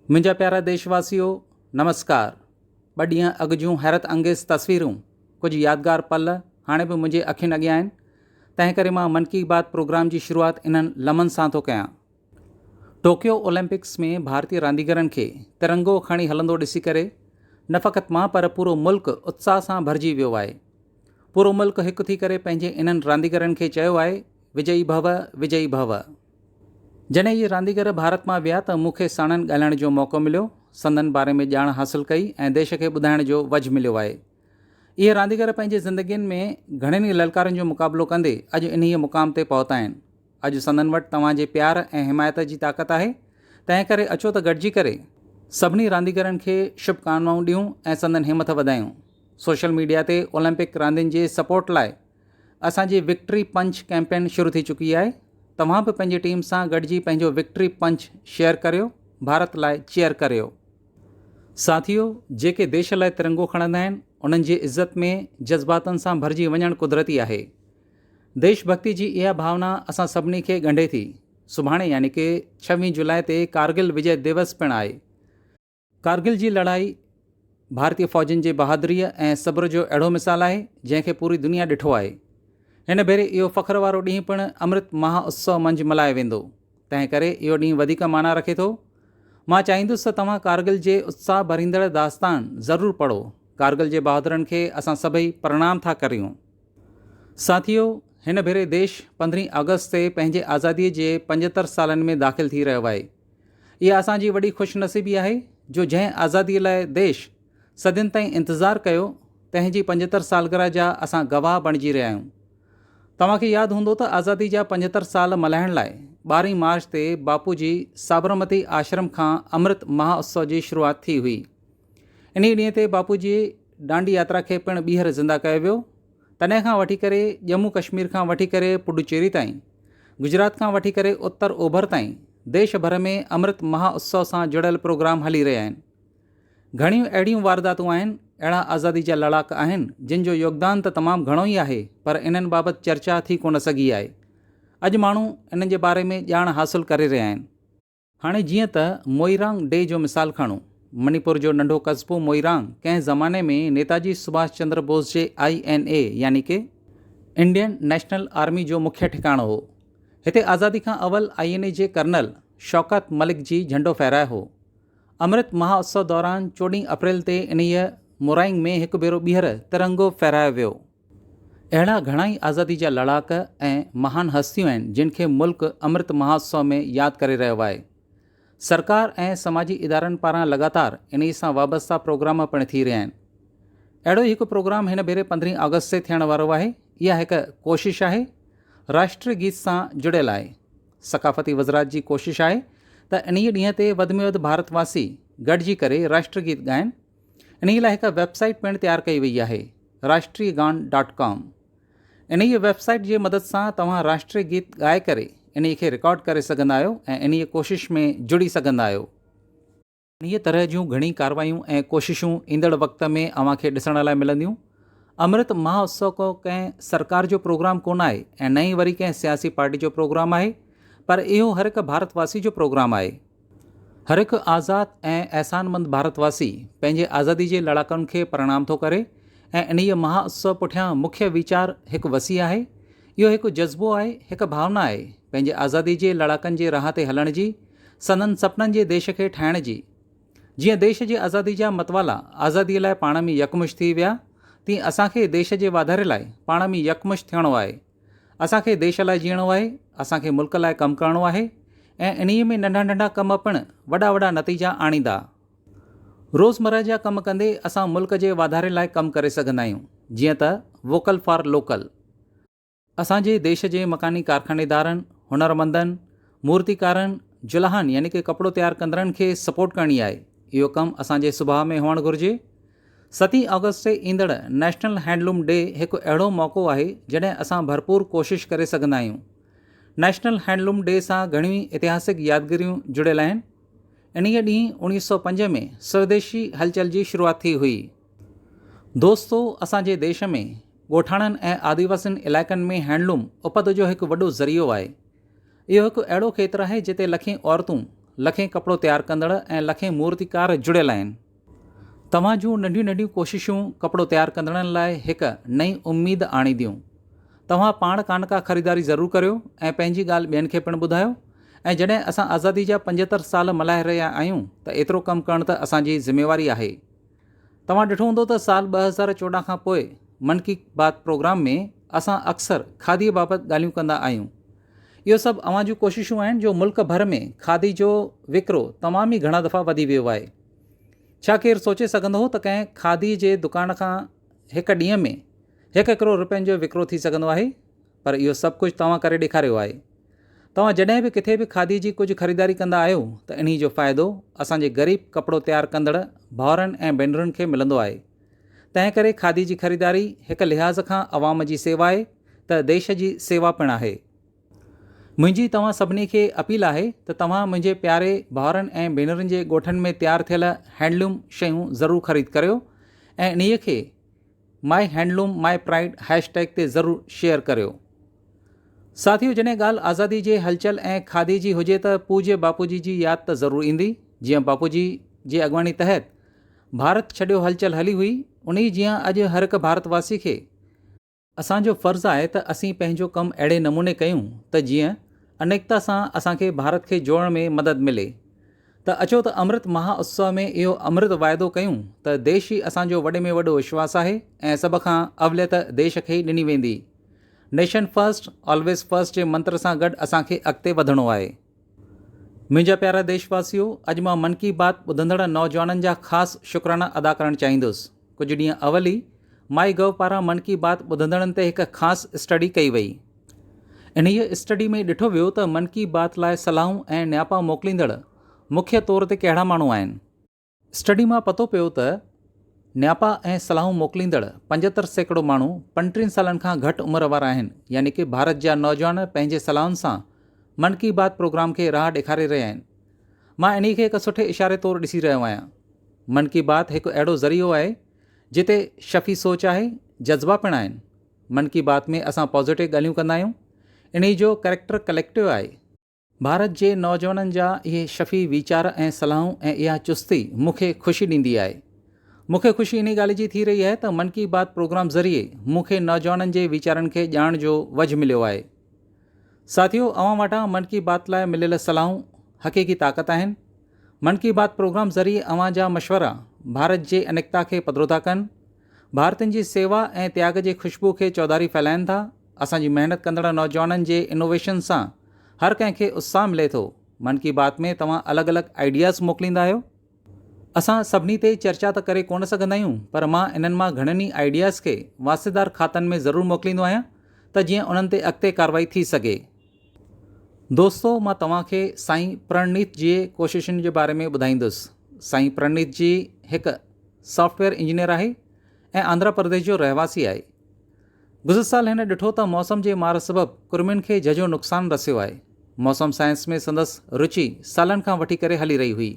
मुंहिंजा प्यारा देशवासियों नमस्कार। ॿ ॾींहं अॻु जूं हैरत अंगेज़ तस्वीरूं कुझु यादगार पल हाणे बि मुंहिंजे अखियुनि अॻियां आहिनि। तंहिं करे मां मन की बात प्रोग्राम जी शुरूआति इन्हनि लम्हनि सां थो कयां। टोक्यो ओलंपिक्स में भारतीय रांदीगरनि खे तिरंगो खणी हलंदो ॾिसी करे न फ़क़ति मां पर पूरो मुल्क उत्साह सां भरिजी वियो आहे। पूरो मुल्क हिकु थी करे पंहिंजे इन्हनि रांदीगरनि खे चयो आहे विजयी भव विजयी भव। जॾहिं इहे रांदीगर भारत मां विया त मूंखे साणनि ॻाल्हाइण जो मौक़ो मिलियो, संदनि बारे में ॼाण हासिलु कई ऐं देश खे ॿुधाइण जो वझ मिलियो आहे। इहे रांदीगर पंहिंजे ज़िंदगियुनि में घणनि ई ललकारनि जो मुक़ाबिलो कंदे अॼु इन्हीअ मुक़ाम ते पहुता आहिनि। अॼु संदनि वटि तव्हांजे प्यार ऐं हिमायत जी ताक़त आहे। तंहिं करे अचो त गॾिजी करे सभिनी रांदीगरनि खे शुभकामनाऊं ॾियूं ऐं संदनि हिमत वधायूं। सोशल मीडिया ते ओलंपिक रांदियुनि जे सपोर्ट लाइ असांजी विक्ट्री पंच कैंपेन शुरू थी चुकी आहे। तव्हां बि पंहिंजी टीम सां गॾिजी पंहिंजो विक्ट्री पंच शेयर करियो, भारत लाइ चेयर करियो। साथियो, जेके देश लाइ तिरंगो खणंदा आहिनि उन्हनि जी इज़त में जज़्बातनि सां भरिजी वञणु कुदरती आहे। देशभक्ति जी इहा भावना असां सभिनी खे ॻंढे थी। सुभाणे यानी कि 26 जुलाई ते कारगिल विजय दिवस पिणु आहे। कारगिल जी लड़ाई भारतीय फ़ौजनि जे बहादुरीअ ऐं सब्र जो अहिड़ो मिसाल आहे जंहिंखे पूरी दुनिया ॾिठो आहे। हिन भेरे इहो फ़ख्र वारो ॾींहुं पिणु अमृत महोत्सव मंझि मल्हायो वेंदो। तंहिं करे इहो ॾींहुं वधीक माना रखे थो। मां चाहींदुसि त तव्हां कारगिल जे उत्साह भरींदड़ दास्तान ज़रूरु पढ़ो। कारगिल जे बहादुरनि खे असां सभई प्रणाम था करियूं। साथियो, हिन भेरे देश 15 अगस्त ते पंहिंजे आज़ादीअ जे 75 सालनि में दाख़िल थी रहियो आहे। इहा असांजी वॾी ख़ुशनसीबी आहे जो जंहिं आज़ादीअ लाइ देश सदियुनि ताईं इंतज़ारु कयो तंहिंजी 75 सालगिरह जा असां गवाह बणिजी रहिया आहियूं। तव्हांखे यादि हूंदो त आज़ादी जा 75 साल मल्हाइण लाइ 12 मार्च ते बापू जी साबरमती आश्रम खां अमृत महोत्सव जी शुरूआति थी हुई। इन ॾींहं ते बापू जी डांडी यात्रा खे पिणु ॿीहर ज़िंदा कयो वियो। तॾहिं खां वठी करे जम्मू कश्मीर खां वठी करे पुडुचेरी ताईं, गुजरात खां वठी करे उत्तर ओभर ताईं देश भर में अमृत महोत्सव सां जुड़ियल प्रोग्राम हली रहिया आहिनि। घणियूं अहिड़ियूं वारदातूं आहिनि, अहिड़ा आज़ादी जा लड़ाक आहिनि जिन जो योगदान त तमामु घणो ई आहे, पर इन्हनि बाबति चर्चा थी कोन सघी आहे। अॼु माण्हू इन्हनि जे बारे में ॼाण हासिलु करे रहिया आहिनि। हाणे जीअं त मोइरांग डे जो मिसाल खणो। मणिपुर जो नंढो कस्बो मोइरांग कंहिं ज़माने में नेताजी सुभाष चंद्र बोस जे INA यानी कि इंडियन नेशनल आर्मी जो मुख्य ठिकाणो हो। हिते आज़ादी खां अवल INA जे कर्नल शौकत मलिक जी झंडो फहिरायो हो। अमृत महोत्सव दौरान 14 अप्रैल ते इन्हीअ मोराइंग में हिकु भेरो ॿीहर तिरंगो फहिरायो वियो। अहिड़ा घणाई आज़ादी जा लड़ाक ऐं महान हस्तियूं आहिनि जिन खे मुल्क अमृत महोत्सव में यादि करे रहियो आहे। सरकार ऐं समाजी इदारनि पारां लगातार इन सां वाबस्ता प्रोग्राम पिणु थी रहिया आहिनि। अहिड़ो हिकु प्रोग्राम हिन भेरे 15 अगस्त ते थियण वारो आहे। इहा हिकु कोशिशि आहे, राष्ट्रीय गीत सां जुड़ियल आहे। सक़ाफ़ती वज़रात जी कोशिशि आहे त इन ॾींहं ते वधि में वधि भारतवासी गॾिजी करे राष्ट्रीय गीत ॻाइनि। इन लाइ हिकु वेबसाइट पिणु तयारु कई वई आहे, राष्ट्रीयगान.com। इन वेबसाइट जे मदद सां तव्हां राष्ट्रीय गीत ॻाए करे इन खे रिकॉर्ड करे सघंदा आहियो ऐं इन कोशिशि में जुड़ी सघंदा आहियो। इन तरह जूं घणी कार्रवायूं ऐं कोशिशूं ईंदड़ वक़्त में अव्हांखे ॾिसण लाइ मिलंदियूं। अमृत महोत्सव को कंहिं सरकार जो प्रोग्राम कोन आहे ऐं न ई वरी कंहिं सियासी पार्टी जो प्रोग्राम आहे, पर इहो हर हिकु भारतवासी जो प्रोग्राम आहे। हर हिकु आज़ादु ऐं अहसानमंद भारतवासी पंहिंजे आज़ादी जे लड़ाकनि खे प्रणाम थो करे ऐं इन महोत्सव पुठियां मुख्य वीचार हिकु वसी आहे। इहो हिकु जज़्बो आहे, हिकु भावना आहे पंहिंजे आज़ादी जे लड़ाकनि जे राह ते हलण जी, संदनि सपननि जे देश खे ठाहिण जी। जीअं देश जी आज़ादी जा मतवाला आज़ादीअ लाइ पाण में यकमुश थी विया, तीअं असांखे देश जे वाधारे लाइ पाण में यकमुश थियणो आहे। असांखे देश लाइ जीअणो आहे, असांखे मुल्क लाइ कमु करणो आहे ऐं इन्हीअ में नंढा नंढा कम पिणु वॾा वॾा नतीजा आणींदा। रोज़मर्रा जा कमु कंदे असां मुल्क जे वाधारे लाइ कमु करे सघंदा आहियूं। जीअं त वोकल फॉर लोकल। असांजे देश जे मकानी कारखानेदारनि, हुनरमंदनि, मूर्तिकारनि, जुलाहनि यानी कि कपिड़ो तयारु कंदड़नि खे सपोर्ट करणी आहे। इहो कमु असांजे सुभाउ में हुअणु घुरिजे। 7 अगस्त ते ईंदड़ नेशनल हैंडलूम डे हिकु अहिड़ो मौक़ो आहे जॾहिं असां भरपूर कोशिशि करे सघंदा आहियूं। नेशनल हैंडलूम डे सां घणियूं ई ऐतिहासिक यादगिरियूं जुड़ियल आहिनि। इन्हीअ ॾींहुं 1905 में स्वदेशी हलचल जी शुरूआति थी हुई। दोस्तो, असांजे देश में ॻोठाणनि ऐं आदिवासियुनि इलाइक़नि में हैंडलूम उपद जो हिकु वॾो ज़रियो आहे। इहो हिकु अहिड़ो खेत्रु आहे जिते लखें औरतूं लखें कपिड़ो तयारु कंदड़ ऐं लखें मूर्तिकार जुड़ियल आहिनि। तव्हां जूं नंढियूं नंढियूं कोशिशूं कपिड़ो तयारु कंदड़नि लाइ हिकु नई उमेद आणींदियूं। तव्हां पाण कानका ख़रीदारी ज़रूरु करियो ऐं पंहिंजी ॻाल्हि ॿियनि खे पिणु ॿुधायो। ऐं जॾहिं असां आज़ादी जा 75 साल मल्हाए रहिया आहियूं त एतिरो कमु करणु त असांजी ज़िम्मेवारी आहे। तव्हां ॾिठो हूंदो त साल 2014 खां पोइ मन की बात प्रोग्राम में असां अक्सर खादीअ बाबति ॻाल्हियूं कंदा आहियूं। इहो सभु अवां जूं कोशिशूं आहिनि जो मुल्क भर में खादी जो विकिरो तमामु ई घणा दफ़ा वधी वियो आहे। छा केरु सोचे सघंदो हो त कंहिं खादी जे दुकान खां हिकु ॾींहं में 1 करोड़ रुपयनि जो विकिरो थी सघंदो आहे। पर इहो सभु कुझु तव्हां करे ॾेखारियो आहे। तव्हां जॾहिं बि किथे बि खादी जी कुझु ख़रीदारी कंदा आहियो त इन जो फ़ाइदो असांजे ग़रीब कपिड़ो तयारु कंदड़ भाउरनि ऐं भेनरुनि खे मिलंदो आहे। तंहिं करे खादी जी ख़रीदारी हिकु लिहाज़ खां अवाम जी सेवा आहे त देश जी सेवा पिणु आहे। मुंहिंजी तव्हां सभिनी खे अपील आहे त तव्हां मुंहिंजे प्यारे भाउरनि ऐं भेनरुनि जे ॻोठनि में तयारु थियल हैंडलूम शयूं ज़रूरु ख़रीद करियो ऐं इन्हीअ खे माई हैंडलूम माई प्राइड हैशटैग ते ज़रूरु शेयर करियो। साथियो, जॾहिं ॻाल्हि आज़ादी जे हलचल ऐं खादी जी हुजे त पूज्य बापूजी जी यादि त ज़रूरु ईंदी। जीअं बापूजी जी अॻुवाणी तहत भारत छॾियो हलचल हली हुई, उन जीअं अॼु हर हिकु भारतवासी खे असांजो फ़र्ज़ु आहे त असीं पंहिंजो कमु अहिड़े नमूने कयूं त जीअं अनेकता सां असांखे भारत खे जोड़ण में मदद मिले। त अचो त अमृत महोत्सव में इहो अमृत वाइदो कयूं त देश ई असांजो वॾे में वॾो विश्वास आहे ऐं सभ खां अवलियत देश खे ई ॾिनी वेंदी। नेशन फर्स्ट ऑलवेज फर्स्ट जे मंत्र सां गॾु असांखे अॻिते वधणो आहे। मुंहिंजा प्यारा देशवासियो, अॼु मां मन की बात ॿुधंदड़ नौजवाननि जा ख़ासि शुक्राना अदा करणु चाहींदुसि। कुझु ॾींहं अवल ई माई गव पारां मन की बात ॿुधंदड़नि ते हिकु ख़ासि स्टडी कई वई। इन्हीअ स्टडी में ॾिठो वियो त मन की बात लाइ सलाहूं ऐं न्यापा मोकिलींदड़ मुख्य तौर ते कहिड़ा माण्हू आहिनि। स्टडी मां पतो पियो त न्यापा ऐं सलाहूं मोकिलींदड़ 75% माण्हू 35 सालनि खां घटि उमिरि वारा आहिनि। यानी कि भारत जा नौजवान पंहिंजे सलाहुनि सां मन की बात प्रोग्राम खे राह ॾेखारे रहिया आहिनि। मां इन खे हिकु सुठे इशारे तौरु ॾिसी रहियो आहियां। मन की बात हिकु अहिड़ो ज़रियो आहे जिते शफ़ी सोच आहे, जज़्बा पिणु आहिनि। मन की बात में असां पॉज़िटिव ॻाल्हियूं कंदा आहियूं। इन जो कैरेक्टर कलेक्टिव आहे। भारत जे नौजवाननि जा इहे शफ़ी वीचार ऐं सलाहूं ऐं इहा चुस्ती मूंखे ख़ुशी ॾींदी आहे। मूंखे ख़ुशी इन ॻाल्हि जी थी रही आहे त मन की बात प्रोग्राम ज़रिए मूंखे नौजवाननि जे वीचारनि खे ॼाण जो वझ मिलियो आहे। साथियो, अवां वटां मन की बात लाइ मिलियल सलाहूं हक़ीक़ी ताक़त आहिनि। मन की बात प्रोग्राम ज़रिए अवां जा मशवरा भारत जे अनेकता खे पधिरो था कनि, भारतीयुनि जी सेवा ऐं त्याग जे ख़ुशबू खे चौधारी फैलाइनि था। असांजी महिनत कंदड़ नौजवाननि जे इनोवेशन सां हर कंहिंखे उत्साह मिले थो। मन की बात में तव्हां अलॻि अलॻि आइडियाज़ मोकिलींदा आहियो। असां सभिनी ते चर्चा त करे कोन सघंदा आहियूं, पर मां इन्हनि मां घणनि ई आइडियाज़ खे वास्तेदार खातनि में ज़रूरु मोकिलींदो आहियां त जीअं उन्हनि ते अॻिते कार्रवाई थी सघे। दोस्तो, मां तव्हांखे साईं प्रणनीत जी कोशिशुनि जे बारे में ॿुधाईंदुसि। साईं प्रणनीत जी हिकु सॉफ्टवेयर इंजीनियर आहे ऐं आंध्र प्रदेश जो रहवासी आहे। गुज़िर साल हिन ॾिठो त मौसम जे मार सबबु कुर्मियुनि खे झझो नुक़सानु रसियो आहे। मौसम साइंस में संदसि रुचि सालनि खां वठी करे हली रही हुई।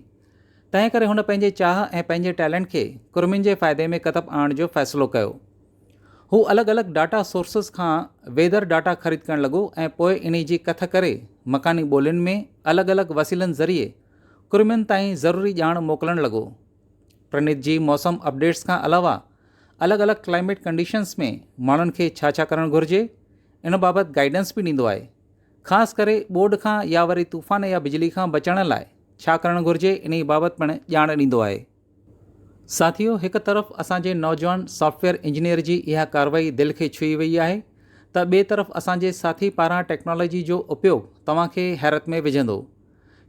तंहिं करे हुन पंहिंजे चाह ऐं पंहिंजे टैलेंट खे कुर्मियुनि जे फ़ाइदे में कतब आणण जो फ़ैसिलो कयो। हू अलॻि अलॻि डाटा सोर्सिस खां वेदर डाटा ख़रीद करणु लॻो ऐं पोइ इन जी कथ करे मकानी ॿोलियुनि में अलॻि अलॻि वसीलनि ज़रिए कुर्मियुनि ताईं ज़रूरी ॼाण मोकिलणु लॻो। प्रणीत जी मौसम अपडेट्स खां अलावा अलॻि अलॻि क्लाइमेट कंडीशन्स में माण्हुनि खे छा छा करणु घुरिजे इन बाबति गाइडेंस बि ॾींदो आहे। ख़ासि करे ॿोॾि खां या वरी तूफ़ान या बिजली खां बचण लाइ छा करणु घुरिजे इन बाबति पिणु ॼाण ॾींदो आहे। साथियो, हिकु तरफ़ असांजे नौजवान सॉफ्टवेयर इंजीनियर जी इहा कार्रवाई दिलि खे छुई वई आहे त ॿिए तरफ़ असांजे साथी पारां टेक्नोलॉजी जो उपयोग तव्हांखे हैरत में विझंदो।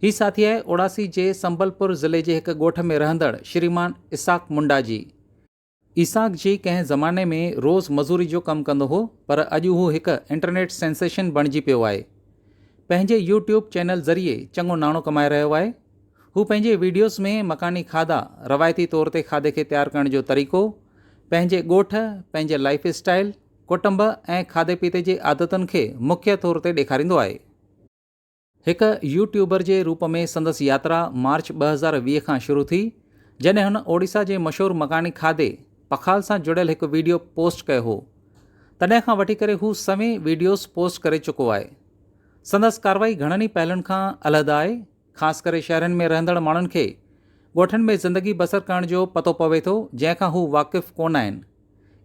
हीउ साथी आहे ओडासी जे संबलपुर ज़िले जे हिकु ॻोठ में रहंदड़ श्रीमान इसाक मुंडा जी। इसाक जी कंहिं ज़माने में रोज़ मज़ूरी जो कमु कंदो हो, पर अॼु हू हिकु इंटरनेट सेंसेशन बणिजी पियो आहे। पंहिंजे यूट्यूब चैनल ज़रिए चङो नाणो कमाए रहियो आहे। हू पंहिंजे वीडियोज़ में मकानी खाधा, रवायती तौर ते खाधे खे तयारु करण जो तरीक़ो, पंहिंजे ॻोठ, पंहिंजे लाइफ स्टाइल, कुटुंब ऐं खाधे पीते जे आदतुनि खे मुख्य तौर ते ॾेखारींदो आहे। हिकु यूट्यूबर जे रूप में संदसि यात्रा मार्च 2020 खां शुरू थी, जॾहिं हुन ओडिशा जे मशहूरु मकानी खाधे पखाल सां जुड़ियल हिकु वीडियो पोस्ट कयो हो। तॾहिं खां वठी करे हू सवें वीडियोज़ पोस्ट करे चुको आहे। संदसि कार्रवाई घणनि ई पहलुनि खां अलहदा आहे। ख़ासि करे शहरनि में रहंदड़ माण्हुनि खे ॻोठनि में ज़िंदगी बसर करण जो पतो पवे थो, जंहिंखां हू वाक़िफ़ कोन आहिनि।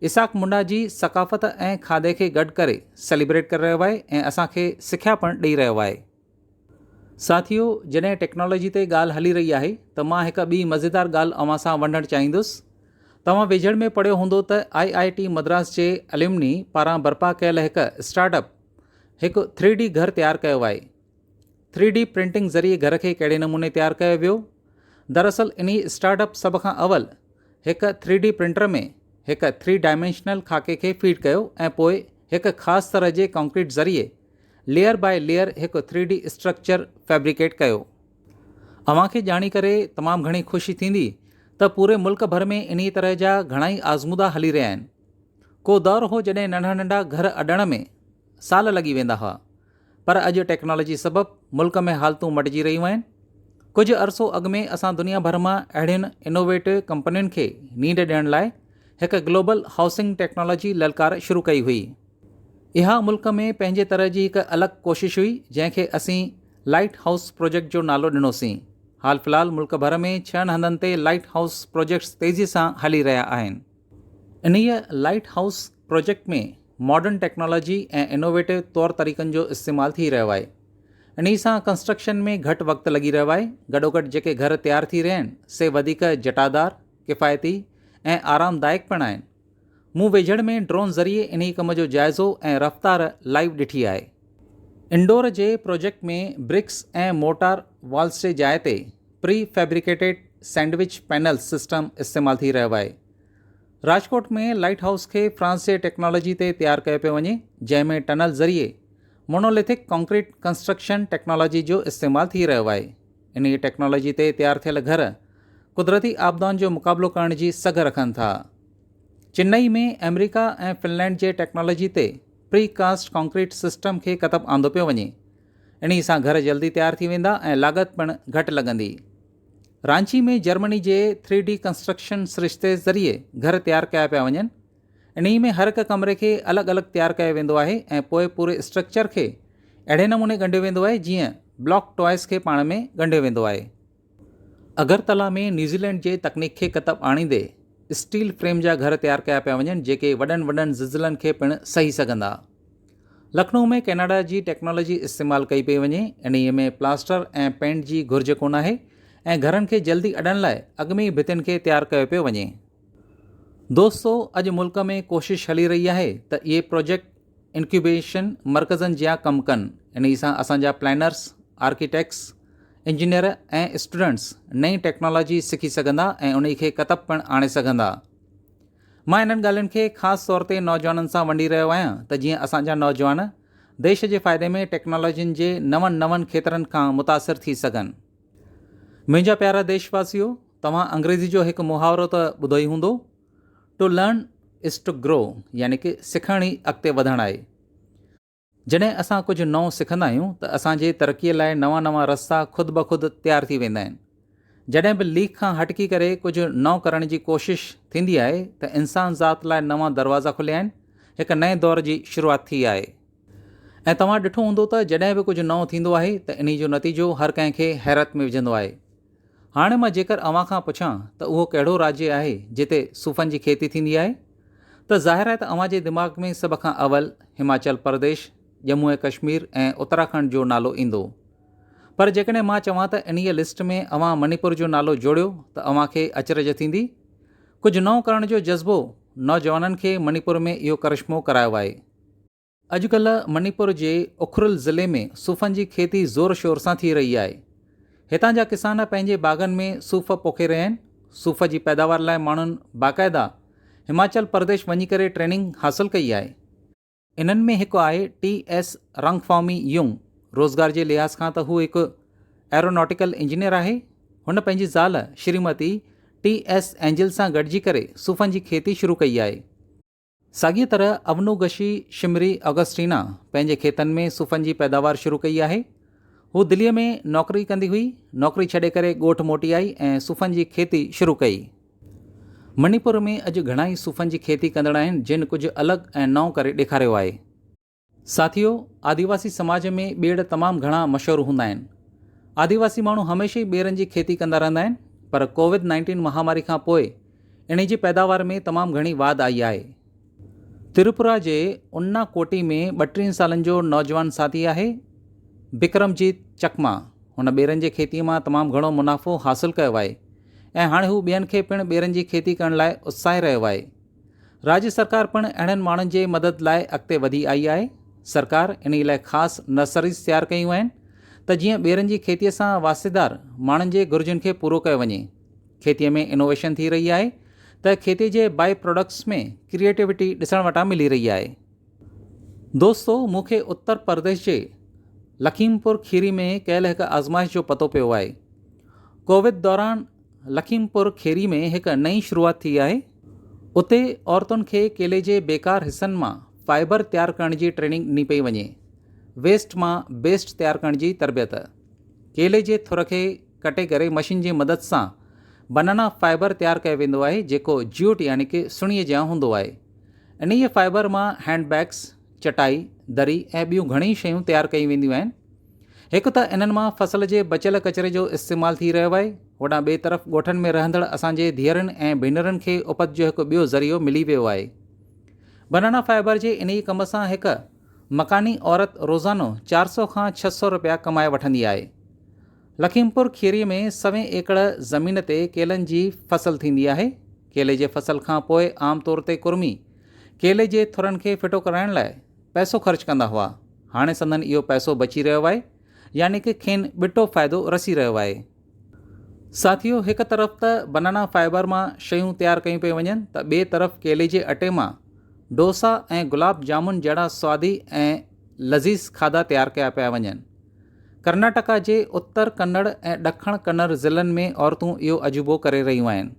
इसाक मुंडा जी सक़ाफ़त ऐं खाधे खे गॾु करे सेलिब्रेट करे रहियो आहे ऐं असांखे सिख्या पिणु ॾेई रहियो आहे। साथियो, जॾहिं टेक्नोलॉजी ते ॻाल्हि हली रही आहे त मां हिकु ॿी मज़ेदार ॻाल्हि अव्हां सां वंडणु चाहींदुसि। तव्हां वेझड़ में पढ़ियो हूंदो त IIT मद्रास जे अलुमनी पारां बर्पा कयल हिकु स्टार्टअप हिकु 3D घरु तयारु कयो आहे। 3D प्रिंटिंग ज़रिए घर खे कहिड़े नमूने तयारु कयो वियो? दरअसल इन स्टार्टअप सभ खां अवल हिकु 3D प्रिंटर में हिकु 3 डायमेंशनल खाके खे फीड कयो ऐं पोइ हिकु ख़ासि तरह जे कॉन्क्रीट ज़रिए लेयर बाय लेयर हिकु 3D स्ट्रक्चर फैब्रिकेट कयो। अव्हां खे ॼाणी करे तमामु घणी ख़ुशी थींदी त पूरे मुल्क भर में इन तरह जा घणाई आज़मूदा हली रहिया आहिनि। को दौरु हो जॾहिं नंढा नंढा घर अॾण में साल लॻी वेंदा हुआ, पर अॼु टेक्नोलॉजी सबबु मुल्क में हालतूं मटिजी रहियूं आहिनि। कुझु अरसो अॻु में असां दुनिया भर मां अहिड़ियुनि इनोवेटिव कंपनियुनि खे नीड ॾियण लाइ हिकु ग्लोबल हाउसिंग टेक्नोलॉजी ललकार शुरू कई हुई। इहा मुल्क में पंहिंजे तरह जी हिकु अलॻि कोशिश हुई, जंहिंखे असीं लाइट हाउस प्रोजेक्ट जो नालो ॾिनोसीं। हाल फ़िलहालु मुल्क भर में 6 हंधनि ते लाइट हाउस प्रोजेक्ट्स तेज़ीअ सां हली रहिया आहिनि। इन्हीअ लाइट हाउस प्रोजेक्ट में मॉडर्न टेक्नोलॉजी ऐं इनोवेटिव तौर तरीक़नि जो इस्तेमालु थी रहियो आहे। इन सां कंस्ट्रक्शन में घटि वक़्तु लॻी रहियो आहे। गॾोगॾु जेके घर तयारु थी रहिया आहिनि से वधीक जटादार, किफ़ायती ऐं आरामदायक पिणु आहिनि। मूं वेझड़ में ड्रोन ज़रिए इन कम जो जाइज़ो ऐं रफ़्तार लाइव ॾिठी आहे। इंडोर जे प्रोजेक्ट में ब्रिक्स ऐं मोटार वॉल्स जे जाइ ते pre fabricated sandwich panel system इस्तेमालु थी रहियो आहे। राजकोट में लाइट हाउस खे फ्रांस जे टेक्नोलॉजी ते तयारु कयो पियो वञे, जंहिंमें टनल ज़रिए मोनोलिथिक कॉन्क्रीट कंस्ट्रक्शन टेक्नोलॉजी जो इस्तेमालु थी रहियो आहे। इन टेक्नोलॉजी ते तयारु थियल घर कुदरती आपदाउनि जो मुक़ाबिलो करण जी सघ रखनि था। चेन्नई में अमेरिका ऐं फिनलैंड जे टेक्नोलॉजी ते प्री कास्ट कॉन्क्रीट सिस्टम खे कतबु आंदो पियो वञे। इन सां घर जल्दी तयारु थी वेंदा ऐं लागत पिणु घटि लॻंदी। रांची में जर्मनी जे 3D कंस्ट्रक्शन सिरिश्ते ज़रिए घर तयारु कया पिया वञनि। इन में हर हिकु कमरे खे अलॻि अलॻि तयारु कयो वेंदो आहे ऐं पोइ पूरे स्ट्रक्चर खे अहिड़े नमूने ॻंढियो वेंदो आहे जीअं ब्लॉक टॉयस खे पाण में ॻंढियो वेंदो आहे। अगरतला में न्यूज़ीलैंड जे तकनीक खे कतबु आणींदे स्टील फ्रेम जा घर तयारु कया पिया वञनि, जेके वॾनि वॾनि ज़िलज़िलनि खे पिणु सही सघंदा। लखनऊ में कैनेडा जी टेक्नोलॉजी इस्तेमालु कई पई वञे। इन में प्लास्टर ऐं पेंट जी घुर्ज कोन आहे ऐं घरनि खे जल्दी अॾण लाइ अॻिमी भितियुनि खे तयारु कयो पियो वञे। दोस्तो, अॼु मुल्क में कोशिश हली रही आहे त इहे प्रोजेक्ट इंक्यूबेशन मर्कज़नि जा कमु कनि। इन सां असांजा प्लैनर्स, आर्किटेक्ट्स, इंजीनियर ऐं स्टूडेंट्स नई टेक्नोलॉजी सिखी सघंदा ऐं उन खे कतबु पिणु आणे सघंदा। मां इन्हनि ॻाल्हियुनि खे ख़ासि तौर ते नौजवाननि सां वंडी रहियो आहियां त जीअं असांजा नौजवान देश जे फ़ाइदे में टेक्नोलॉजियुनि जे नवनि खेत्रनि खां मुतासिर थी सघनि। मुंहिंजा प्यारा देशवासियो, तव्हां अंग्रेज़ी जो हिकु मुहावरो त ॿुधो ई हूंदो, to learn is to grow, यानी कि सिखण ई अॻिते वधणु आहे। जॾहिं असां कुझु नओं सिखंदा आहियूं त असांजे तरक़ीअ लाइ नवां रस्ता ख़ुदि ब ख़ुदि तयारु थी वेंदा आहिनि। जॾहिं बि लीक खां हटकी करे कुझु नओं करण जी कोशिश थींदी आहे त इंसान ज़ात लाइ नवां दरवाज़ा खुलिया आहिनि, हिकु नए दौर जी शुरूआति थी आहे। ऐं तव्हां ॾिठो हूंदो त जॾहिं बि कुझु नओं थींदो आहे त इन जो नतीजो हर कंहिंखे हैरत में विझंदो आहे। हाणे मां जेकर अव्हां खां पुछां त उहो कहिड़ो राज्य आहे जिते सूफ़नि जी खेती थींदी आहे, त ज़ाहिर आहे त अव्हां जे दिमाग़ में सभ खां अवल हिमाचल प्रदेश, जम्मू ऐं कश्मीर ऐं उत्तराखंड जो नालो ईंदो। पर जेकॾहिं मां चवां त इन्हीअ लिस्ट में अव्हां मणिपुर जो नालो जोड़ियो त अव्हां खे अचरज थींदी। कुझु नओं करण जो जज़्बो नौजवाननि खे मणिपुर में इहो करिश्मो करायो आहे। अॼुकल्ह मणिपुर जे उखरुल ज़िले में सूफ़नि जी खेती ज़ोर शोर सां थी रही आहे। हितां जा किसान पंहिंजे बाग़नि में सूफ़ पोखे रहिया आहिनि। सूफ़ जी पैदावार लाइ माण्हुनि बाक़ाइदा हिमाचल प्रदेश वञी करे ट्रेनिंग हासिलु कई आहे। इन्हनि में हिकु आहे TS रंगफॉमी युंग। रोज़गार जे लिहाज़ खां त हू हिकु एरोनॉटिकल इंजीनियर आहे। हुन पंहिंजी ज़ाल श्रीमती TS एंजिल सां गॾिजी करे सूफ़नि जी खेती शुरू कई आहे। साॻीअ तरह अवनुगशी शिमरी ऑगस्टीना पंहिंजे खेतनि में सूफ़नि जी पैदावार शुरू कई आहे। हू दिल्लीअ में नौकरी कंदी हुई, नौकरी छॾे करे ॻोठ मोटी आई ऐं सूफ़नि जी खेती शुरू कई। मणिपुर में अॼु घणाई सूफ़नि जी खेती कंदड़ आहिनि जिन कुझु अलॻि ऐं नओं करे ॾेखारियो आहे। साथियो, आदिवासी समाज में ॿेड़ तमामु घणा मशहूरु हूंदा आहिनि। आदिवासी माण्हू हमेशह ई ॿेरनि जी खेती कंदा रहंदा आहिनि, पर कोविड-19 महामारी खां पोइ इन जी पैदावार में तमामु घणी वाध आई आहे। त्रिपुरा जे उन्नाकोटी में 32 सालनि जो नौजवान साथी आहे बिक्रमजीत चकमा। हुन ॿेरनि जी खेतीअ मां तमामु घणो मुनाफ़ो हासिलु कयो आहे ऐं हाणे हू ॿियनि खे पिणु ॿेरनि जी खेती करण लाइ उत्साहे रहियो आहे। राज्य सरकार पिणु अहिड़नि माण्हुनि जे मदद लाइ अॻिते वधी आई आहे। सरकार इन लाइ ख़ासि नर्सरीज़ तयारु कयूं आहिनि त जीअं ॿेरनि जी खेतीअ सां वास्तेदार माण्हुनि जे घुर्जुनि खे पूरो कयो वञे। खेतीअ में इनोवेशन थी रही आहे त खेती जे बाई प्रोडक्ट्स में क्रिएटिविटी ॾिसण वटां मिली रही आहे। दोस्तो, मूंखे उत्तर प्रदेश जे लखीमपुर खीरी में कयल हिकु आज़माइश जो पतो पियो आहे। कोविड दौरान लखीमपुर खीरी में हिकु नई शुरूआति थी आहे। उते औरतुनि खे केले जे बेकार हिसनि मां फाइबर तयारु करण जी ट्रेनिंग ॾिनी पई वञे। वेस्ट मां बेस्ट तयारु करण जी तरबियत। केले जे थुर खे कटे करे मशीन जी मदद सां बनाना फाइबर तयारु कयो वेंदो आहे, जेको ज्यूट यानी कि सुणीअ जहिड़ो हूंदो आहे। इन ई फाइबर मां हैंडबैग्स, चटाई, दरी ऐं ॿियूं घणई शयूं तयारु कयूं वेंदियूं आहिनि। हिकु त इन्हनि मां फसल जे बचियल कचिरे जो इस्तेमालु थी रहियो आहे, होॾां ॿिए तरफ़ ॻोठनि में रहंदड़ असांजे धीअरुनि ऐं भेनरुनि खे उपज जो हिकु ॿियो ज़रियो मिली वियो आहे। बनाना फाइबर जे इन ई कम सां हिकु मकानी औरत रोज़ानो 400 खां 600 रुपया कमाए वठंदी आहे। लखीमपुर खीरी में 100 एकड़ ज़मीन ते केलनि जी फसल थींदी आहे। केले जे फसल खां पोइ आमतौर ते कुर्मी केले जे थुरनि खे फिटो कराइण लाइ पैसो ख़र्च कंदा हुआ। हाणे संदन इहो पैसो बची रहियो आहे, यानी कि खेनि ॿिटो फ़ाइदो रसी रहियो आहे। साथियो, हिकु तरफ़ त बनाना फाइबर मां शयूं तयारु कयूं पियूं वञनि त ॿिए तरफ़ केले जे अटे मां डोसा ऐं गुलाब जामुन जहिड़ा स्वादी ऐं लज़ीज़ खाधा तयारु कया पिया वञनि। कर्नाटका जे उत्तर कन्नड़ ऐं ॾखण कन्नड़ ज़िलनि में औरतूं इहो अजूबो करे रहियूं आहिनि।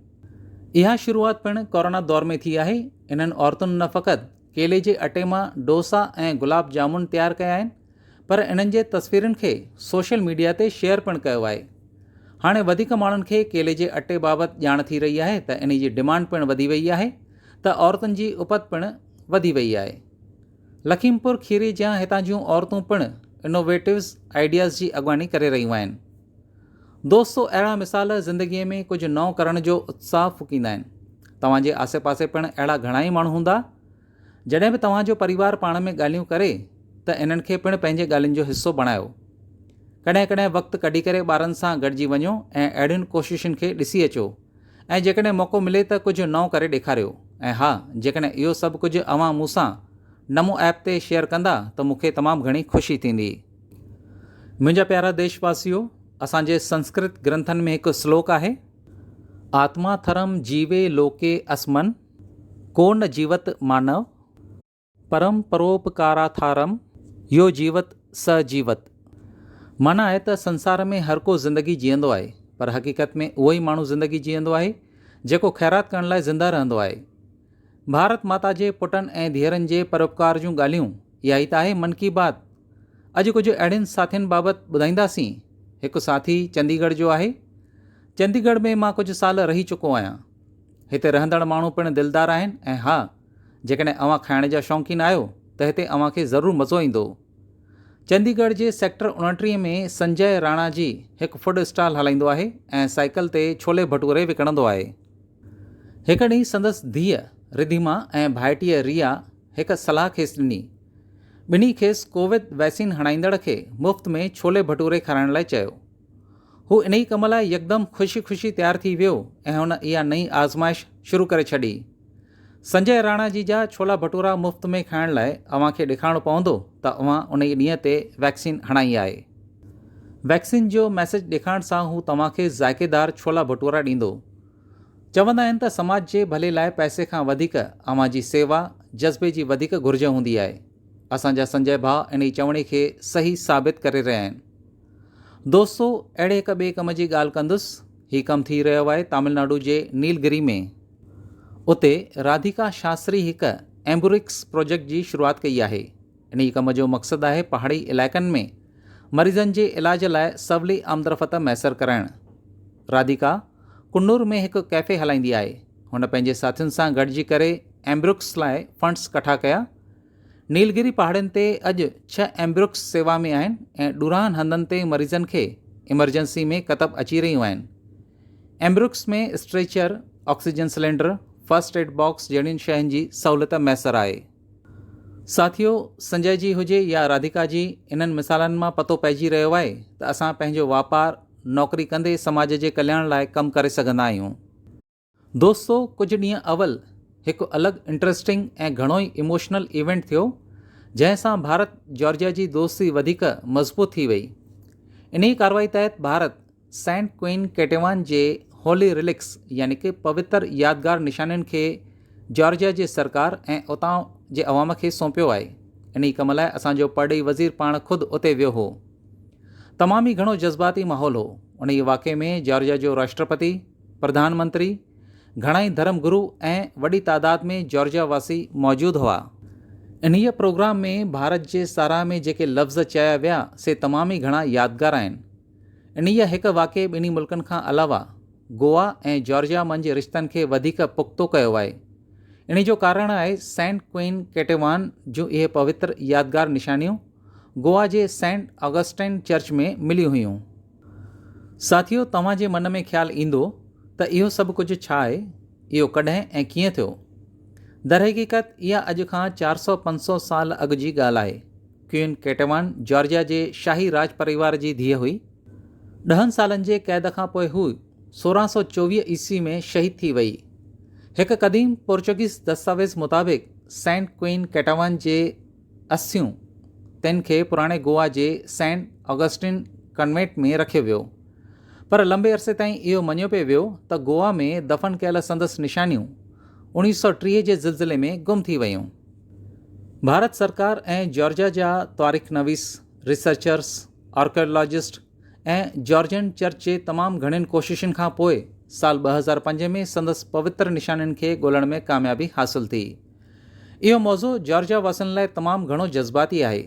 इहा शुरूआति पिणु कोरोना दौर में थी आहे। इन्हनि औरतुनि न फ़क़ति केले जे अटे मां डोसा ऐं गुलाब जामुन तयारु कया आहिनि, पर इन्हनि जे तस्वीरुनि खे सोशल मीडिया ते शेयर पिणु कयो आहे। हाणे वधीक माण्हुनि खे केले जे अटे बाबति ॼाण थी रही आहे त इन जी डिमांड पिणु वधी वई आहे, त औरतुनि जी उपत पिणु वधी वई आहे। लखीमपुर खीरी जा हितां जूं औरतूं पिणु इनोवेटिव्स आइडियाज़ जी अॻवानी करे रहियूं आहिनि। दोस्तो, अहिड़ा मिसाल ज़िंदगीअ में कुझु नओं करण जो उत्साह फूकींदा आहिनि। तव्हांजे आसे पासे पिणु अहिड़ा घणा ई माण्हू हूंदा। जॾहिं बि तव्हांजो परिवार पाण में ॻाल्हियूं करे त इन्हनि खे पिणु पंहिंजे ॻाल्हियुनि जो हिसो बणायो। कॾहिं कॾहिं वक़्तु कढी करे ॿारनि सां गॾिजी वञो ऐं अहिड़ियुनि कोशिशुनि खे ॾिसी अचो, ऐं जेकॾहिं मौक़ो मिले त कुझु नओं करे ॾेखारियो। ऐं हा, जेकॾहिं इहो सभु कुझु अव्हां मूंसां नमो ऐप ते शेयर कंदा त मूंखे तमामु घणी ख़ुशी थींदी। मुंहिंजा प्यारा देशवासियो, असांजे संस्कृत ग्रंथनि में हिकु श्लोक आहे, आत्मा थरम जीवे लोके अस्मन को न जीवत मानव परम परोपकाराथारम यो जीवत स जीवत। माना आहे त संसार में हर को ज़िंदगी जीअंदो आहे, पर हक़ीक़त में उहो ई माण्हू ज़िंदगी जीअंदो आहे जेको ख़ैरात करण लाइ ज़िंदा रहंदो आहे। भारत माता जे पुटनि ऐं धीअरुनि जे परोपकार जूं ॻाल्हियूं इहा ई त आहे मन की बात। अॼु कुझु अहिड़ियुनि साथियुनि बाबति ॿुधाईंदासीं। हिकु साथी चंडीगढ़ जो आहे। चंडीगढ़ में मां कुझु साल रही चुको आहियां। हिते रहंदड़ माण्हू पिणु दिलदार आहिनि, ऐं हा, जेकॾहिं अव्हां खाइण जा शौक़ीन आहियो त हिते अव्हांखे ज़रूरु मज़ो ईंदो। चंडीगढ़ जे सेक्टर 29 में संजय राणा जी हिकु फूड स्टॉल हलाईंदो आहे ऐं साइकिल ते छोले भटूरे विकिणंदो आहे। हिकु ॾींहुं संदसि धीअ रिधिमा ऐं भाइटीअ रिया हिकु सलाह खेसि ॾिनी। ॿिन्ही खेसि कोविड वैक्सीन हणाईंदड़ खे मुफ़्त में छोले भटूरे खाराइण लाइ चयो। हू इन ई कम लाइ यकदमि ख़ुशी ख़ुशी तयारु थी वियो ऐं हुन इहा नई आज़माइश शुरू करे छॾी। संजय राणा जी जा छोला भटूरा मुफ़्त में खाइण लाइ अव्हांखे ॾेखारिणो पवंदो त अव्हां उन ई ॾींहं ते वैक्सीन हणाई आहे। वैक्सीन जो मैसेज ॾेखारण सां हू तव्हांखे ज़ाइक़ेदार छोला भटूरा ॾींदो। चवंदा आहिनि त समाज जे भले लाइ पैसे खां वधीक अव्हां जी सेवा जज़्बे जी वधीक घुर्ज हूंदी आहे। असांजा संजय भाउ इन चवणे खे सही साबित करे रहिया आहिनि। दोस्तो, अहिड़े हिकु ॿिए कम जी ॻाल्हि कंदुसि। हीउ कमु थी रहियो आहे तमिलनाडु जे नीलगिरी में। उते राधिका शास्त्री हिकु एम्बुरिक्स प्रोजेक्ट जी शुरूआति कई आहे। इन ई कम जो मक़सदु आहे पहाड़ी इलाइक़नि में मरीज़नि जे इलाज लाइ सवली आमदरफ़त मैसर कराइणु। राधिका कुन्नूर में हिकु कैफ़े हलाईंदी आहे। हुन पंहिंजे साथियुनि सां गॾिजी करे एम्बुरिक्स लाइ फंड्स कठा कया। नीलगिरी पहाड़ियुनि ते अॼु 6 एम्बुरिक्स सेवा में आहिनि ऐं ॾुराहनि हंधनि ते मरीज़नि खे इमरजेंसी में कतब अची रहियूं आहिनि। एम्ब्रुक्स में stretcher, oxygen cylinder, first aid box जहिड़ियुनि शयुनि जी सहूलियत मैसर आहे। साथियो, संजय जी हुजे या राधिका जी, इन्हनि मिसालनि मां पतो पइजी रहियो आहे त असां पंहिंजो वापारु नौकरी कंदे समाज जे कल्याण लाइ कमु करे सघंदा आहियूं। दोस्तो, कुझु ॾींहं अवल हिकु अलॻि इंट्रस्टिंग ऐं घणो ई इमोशनल इवेंट थियो, जंहिंसां भारत जॉर्जिया जी दोस्ती वधीक मज़बूत थी वई। इन ई कार्रवाई तहत भारत सेंट क्वीन केटेवान जे होली रिलिक्स यानी कि पवित्र यादगार निशानियुनि खे जॉर्जिया जी सरकार ऐं उतां जे अवाम खे सौंपियो आहे। इन ई कम लाइ असांजो परॾेही वज़ीर पाण ख़ुदि उते वियो हो। तमामु ई घणो जज़्बाती माहौल हो। उन ई वाक़े में जॉर्जिया जो राष्ट्रपति, प्रधानमंत्री, घणा ई धर्मगुरु ऐं वॾी तादाद में जॉर्जिया वासी मौजूदु हुआ। इन्हीअ प्रोग्राम में भारत जे साराह में जेके लफ़्ज़ चया विया से तमामु ई घणा यादगार आहिनि। इन्हीअ हिकु वाक़े ॿिन्ही मुल्कनि खां अलावा गोवा ऐं जॉर्जिया मंझि रिश्तनि खे वधीक पुख़्तो कयो आहे। इन जो कारण आहे सेंट क्वीन केटेवान जूं इहे पवित्र यादगार निशानियूं गोवा जे सेंट ऑगस्टाइन चर्च में मिलियूं हुयूं। साथियो, तव्हां जे मन में ख़्यालु ईंदो त इहो सभु कुझु छा आहे, इहो कॾहिं ऐं कीअं थियो। दरहक़ीक़त इहा अॼु खां 400-500 साल अॻु जी ॻाल्हि आहे। क्वीन केटेवान जॉर्जिया जे शाही राज परिवार जी धीअ हुई। 10 सालनि जे क़ैद खां पोइ हू 1624 ईस्वी में शहीद थी वई। हिकु क़दीम पोर्चुगीज़ दस्तावेज़ मुताबिक़ सेंट क्वीन केटेवान जे अस्थियूं तिन खे पुराणे गोवा जे सेंट ऑगस्टिन कन्वेंट में रखियो वियो, पर लंबे अरसे ताईं इहो मञियो पियो वियो त गोवा में दफ़न कयल संदसि निशानियूं 1930 जे ज़िलज़िले में गुम थी वयूं। भारत सरकार ऐं जॉर्जिया जा तारीख़ नवीस, रिसर्चर्स, आर्कियोलॉजिस्ट ऐं जॉर्जियन चर्च जे तमामु घणियुनि कोशिशुनि खां पोइ साल 2005 में संदसि पवित्र निशानियुनि खे ॻोल्हण में कामयाबी हासिल थी। इहो मौज़ू जॉर्जिया वासियुनि लाइ तमामु घणो जज़्बाती आहे।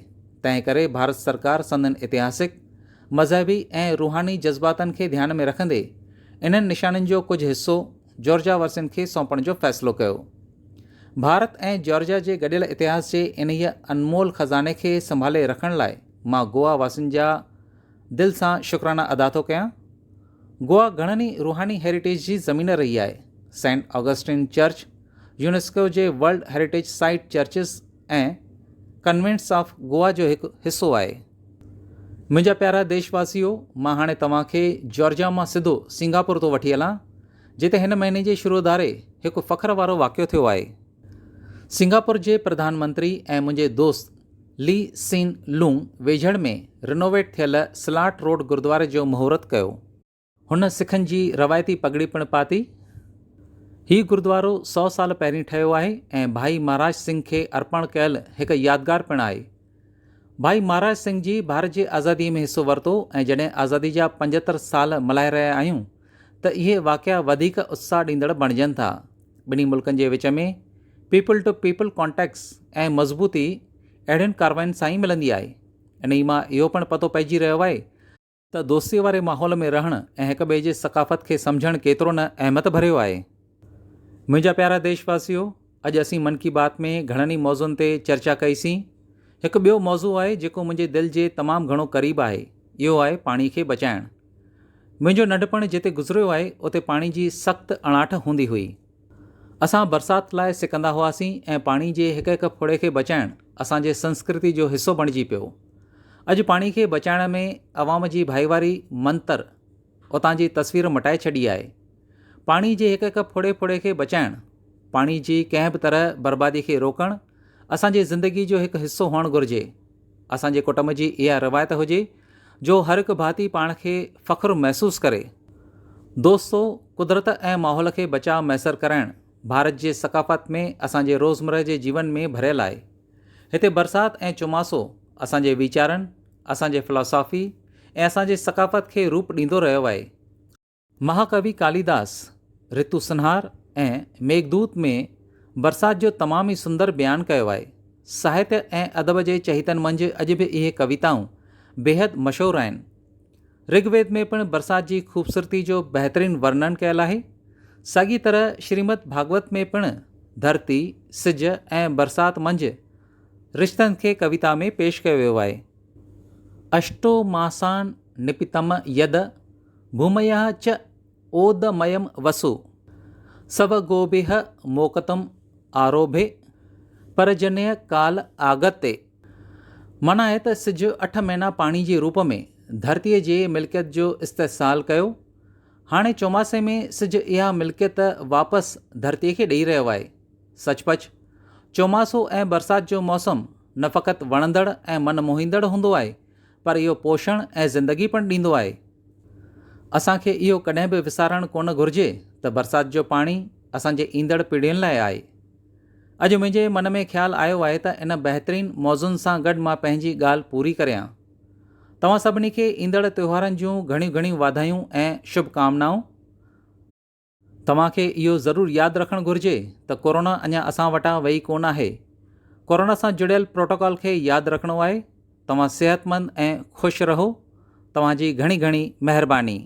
तंहिं करे भारत सरकार संदनि इतिहासिक, मज़हबी ऐं रूहानी जज़्बातनि खे ध्यान में रखंदे इन्हनि निशानियुनि जो कुझु हिसो जॉर्जिया वासियुनि खे सौंपण जो फ़ैसिलो कयो। भारत ऐं जॉर्जिया जे गॾियल इतिहास जे इन्हीअ अनमोल ख़ज़ाने खे संभाले रखण लाइ मां गोवा वासियुनि जा दिलि सां शुक्राना अदा थो कयां। गोवा घणनि ई रूहानी हेरिटेज जी ज़मीन रही आहे। सेंट ऑगस्टिन चर्च यूनेस्को जे वर्ल्ड हेरिटेज साइट चर्चिस ऐं कन्वेंट्स ऑफ गोवा जो हिकु हिसो आहे। मुंहिंजा प्यारा देशवासियो, मां हाणे तव्हांखे जॉर्जिया मां सिधो सिंगापुर थो वठी हलां, जिते हिन महीने जे शुरू धारे हिकु फ़ख्र वारो वाक़ियो थियो आहे। सिंगापुर जे प्रधानमंत्री ऐं मुंहिंजे दोस्त ली सीन लूंग वेझड़ में रिनोवेट थियल स्लाट रोड गुरुद्वारे जो मुहूर्त कयो। हुन सिखनि जी रवायती पगड़ी पिणु पाती। हीउ गुरुद्वारो 100 साल पहिरीं ठहियो आहे ऐं भाई महाराज सिंह खे अर्पण कयल हिकु यादगार पिणु आहे। भाई महाराज सिंह जी भारत जी आज़ादी में हिसो वरितो ऐं जॾहिं आज़ादी जा 75 साल मल्हाए रहिया आहियूं त इहे वाक़िया वधीक उत्साह ॾींदड़ बणिजनि था। ॿिन्ही मुल्कनि जे विच में पीपल टू पीपल कॉन्टेक्ट्स ऐं मज़बूती अहिड़ियुनि कारवायुनि सां ई मिलंदी आहे। इन ई मां इहो पिणु पतो पइजी रहियो आहे त दोस्तीअ वारे माहौल में रहणु ऐं हिक ॿिए जे सक़ाफ़त खे सम्झणु केतिरो न अहमियत भरियो आहे। मुंहिंजा प्यारा देशवासियो, अॼु असीं मन की बात में घणनि ई मौज़ुअनि ते चर्चा कईसीं। हिकु ॿियो मौज़ू आहे जेको मुंहिंजे दिलि जे तमामु घणो क़रीब आहे। इहो आहे पाणी खे बचाइणु। मुंहिंजो नंढपण जिते गुज़रियो आहे उते पाणी जी सख़्तु अणाट हूंदी हुई। असां बरसाति लाइ सिकंदा हुआसीं ऐं पाणी जे हिकु हिकु फुड़े खे बचाइणु असांजे संस्कृति जो हिसो बणिजी पियो। अॼु पाणी खे बचाइण में अवाम जी भाईवारी मंतर उतां जी तस्वीर मटाए छॾी आहे। पाणी जे हिकु हिकु फुड़े फुड़े खे बचाइणु, पाणी जी कंहिं बि तरह बर्बादी खे रोकणु असांजी ज़िंदगी जो हिकु हिसो हुअणु घुरिजे। असांजे कुटुंब जी इहा रवायत हुजे जो हर हिकु भाती पाण खे फ़ख्रु महसूसु करे। दोस्तो, कुदरत ऐं माहौल खे बचाव मैसर कराइणु भारत जे सक़ाफ़त में असांजे रोज़मर्रा जे जीवन में भरियलु आहे। हिते बरसाति ऐं चोमासो असांजे वीचारनि, असांजे फिलॉसॉफी ऐं असांजे सक़ाफ़त खे रूप ॾींदो रहियो आहे। महाकवि कालिदास ऋतु संहार ऐं मेघदूत में बरसाति जो तमामु ई सुंदर बयानु कयो आहे। साहित्य ऐं अदब जे चहीतनि मंझि अॼु बि इहे कविताऊं बेहदि मशहूरु आहिनि। ऋग्वेद में पिणु बरसाति जी ख़ूबसूरती जो बहितरीनु वर्णन कयल आहे। साॻी तरह श्रीमद भागवत में पिणु धरती, सिज ऐं बरसाति मंझि रिश्तनि खे कविता में पेश कयो वियो आहे। अष्टो मासान निपितम यद भूमयः च ओदमयम वसु सवगोभिः मोकतम आरोभे परजन्य काल आगते। माना आहे त सिज 8 महीना पाणी जे रूप में धरतीअ जे मिल्कियत जो इस्तेसाल कयो। हाणे चौमासे में सिज इहा मिल्कियत वापसि धरतीअ खे ॾेई रहियो आहे। सचपच चौमासो ऐं बरसाति जो मौसमु न फ़क़ति वणंदड़ ऐं मन मोहींदड़ हूंदो आहे, पर इहो पोषण ऐं ज़िंदगी पिणु ॾींदो आहे। असांखे इहो कॾहिं बि विसारणु कोन घुरिजे त बरसाति जो पाणी असांजे ईंदड़ पीढ़ियुनि लाइ आहे। अॼु मुंहिंजे मन में ख़्यालु आयो आहे त इन बहितरीनु मौज़ुनि सां गॾु मां पंहिंजी ॻाल्हि पूरी करियां। तव्हां सभिनी खे ईंदड़ त्योहारनि जूं घणियूं घणियूं वाधायूं ऐं शुभकामनाऊं। तव्हांखे इहो ज़रूरु यादि रखणु घुरिजे त कोरोना अञा असां वटां वेई कोन आहे। कोरोना सां जुड़ियल प्रोटोकॉल खे यादि रखिणो आहे। तव्हां सिहतमंद ऐं ख़ुशि रहो। तव्हांजी घणी घणी महिरबानी।